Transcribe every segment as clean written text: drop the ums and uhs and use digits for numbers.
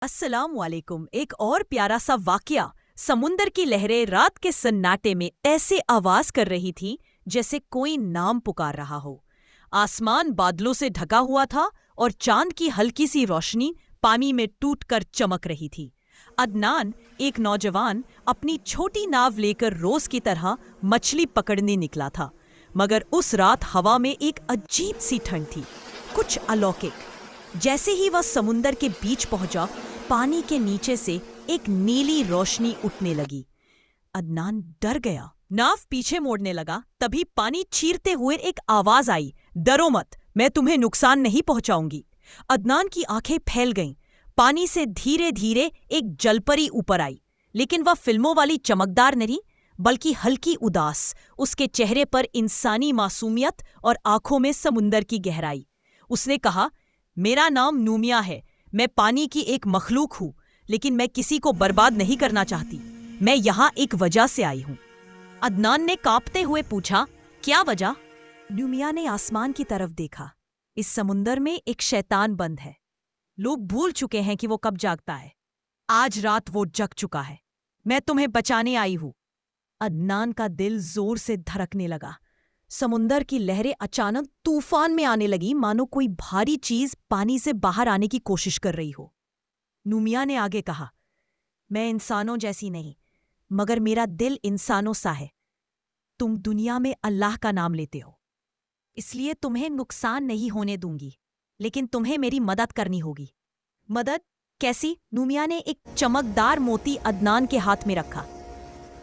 अस्सलाम वालेकुम। एक और प्यारा सा वाकया। समुंदर की लहरें रात के सन्नाटे में ऐसे आवाज कर रही थी जैसे कोई नाम पुकार रहा हो। आसमान बादलों से ढका हुआ था और चांद की हल्की सी रोशनी पानी में टूटकर चमक रही थी। अदनान, एक नौजवान, अपनी छोटी नाव लेकर रोज की तरह मछली पकड़ने निकला था, मगर उस रात हवा में एक अजीब सी ठंड थी, कुछ अलौकिक। जैसे ही वह समुंदर के बीच पहुंचा, पानी के नीचे से एक नीली रोशनी उठने लगी। अदनान डर गया, नाव पीछे मोड़ने लगा। तभी पानी चीरते हुए एक आवाज आई, डरो मत, मैं तुम्हें नुकसान नहीं पहुंचाऊंगी। अदनान की आंखें फैल गईं। पानी से धीरे धीरे एक जलपरी ऊपर आई, लेकिन वह फिल्मों वाली चमकदार नहीं, बल्कि हल्की उदास। उसके चेहरे पर इंसानी मासूमियत और आंखों में समुंदर की गहराई। उसने कहा, मेरा नाम नूमिया है, मैं पानी की एक मखलूक हूं, लेकिन मैं किसी को बर्बाद नहीं करना चाहती। मैं यहाँ एक वजह से आई हूँ। अदनान ने कांपते हुए पूछा, क्या वजह? नूमिया ने आसमान की तरफ देखा। इस समुंदर में एक शैतान बंद है। लोग भूल चुके हैं कि वो कब जागता है। आज रात वो जग चुका है। मैं तुम्हें बचाने आई हूँ। अदनान का दिल जोर से धड़कने लगा। समुंदर की लहरें अचानक तूफान में आने लगी, मानो कोई भारी चीज पानी से बाहर आने की कोशिश कर रही हो। नूमिया ने आगे कहा, मैं इंसानों जैसी नहीं, मगर मेरा दिल इंसानों सा है। तुम दुनिया में अल्लाह का नाम लेते हो, इसलिए तुम्हें नुकसान नहीं होने दूंगी, लेकिन तुम्हें मेरी मदद करनी होगी। मदद कैसी? नूमिया ने एक चमकदार मोती अदनान के हाथ में रखा।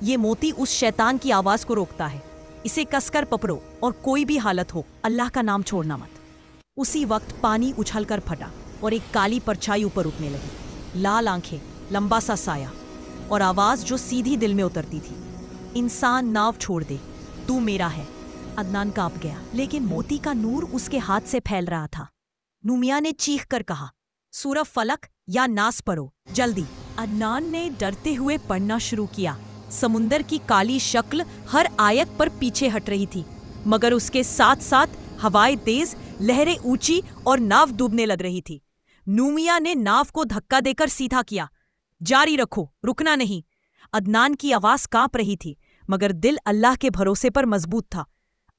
ये मोती उस शैतान की आवाज को रोकता है। इसे कसकर पकड़ो और कोई भी हालत हो अल्लाह का नाम छोड़ना मत। उसी वक्त पानी उछलकर फटा और एक काली परछाई ऊपर उठने लगी। लाल आंखें, लंबा सा साया और आवाज जो सीधी दिल में उतरती थी, इंसान नाव छोड़ दे, तू मेरा है। अदनान कांप गया, लेकिन मोती का नूर उसके हाथ से फैल रहा था। नूमिया ने चीख कर कहा, सूरह फलक या नास पढ़ो जल्दी। अदनान ने डरते हुए पढ़ना शुरू किया। समुंदर की काली शक्ल हर आयत पर पीछे हट रही थी, मगर उसके साथ साथ हवाएं तेज, लहरें ऊंची और नाव डूबने लग रही थी। नूमिया ने नाव को धक्का देकर सीधा किया। जारी रखो, रुकना नहीं। अदनान की आवाज कांप रही थी, मगर दिल अल्लाह के भरोसे पर मजबूत था।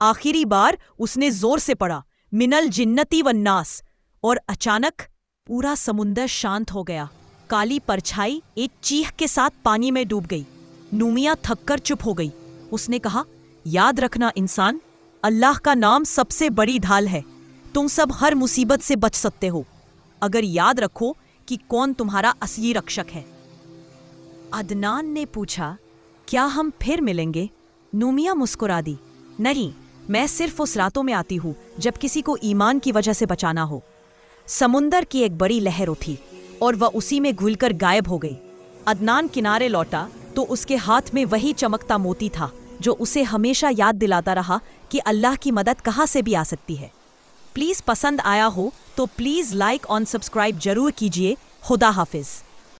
आखिरी बार उसने जोर से पढ़ा, मिनल जिन्नती वन्नास, और अचानक पूरा समुंदर शांत हो गया। काली परछाई एक चीख के साथ पानी में डूब गई। नूमिया थककर चुप हो गई। उसने कहा, याद रखना इंसान, अल्लाह का नाम सबसे बड़ी ढाल है। तुम सब हर मुसीबत से बच सकते हो, अगर याद रखो कि कौन तुम्हारा असली रक्षक है। अदनान ने पूछा, क्या हम फिर मिलेंगे? नूमिया मुस्कुरा दी, नहीं, मैं सिर्फ उस रातों में आती हूँ जब किसी को ईमान की वजह से बचाना हो। समुंदर की एक बड़ी लहर उठी और वह उसी में घुलकर गायब हो गई। अदनान किनारे लौटा तो उसके हाथ में वही चमकता मोती था जो उसे हमेशा याद दिलाता रहा कि अल्लाह की मदद कहाँ से भी आ सकती है। प्लीज़ पसंद आया हो तो प्लीज़ लाइक और सब्सक्राइब जरूर कीजिए। खुदा हाफिज।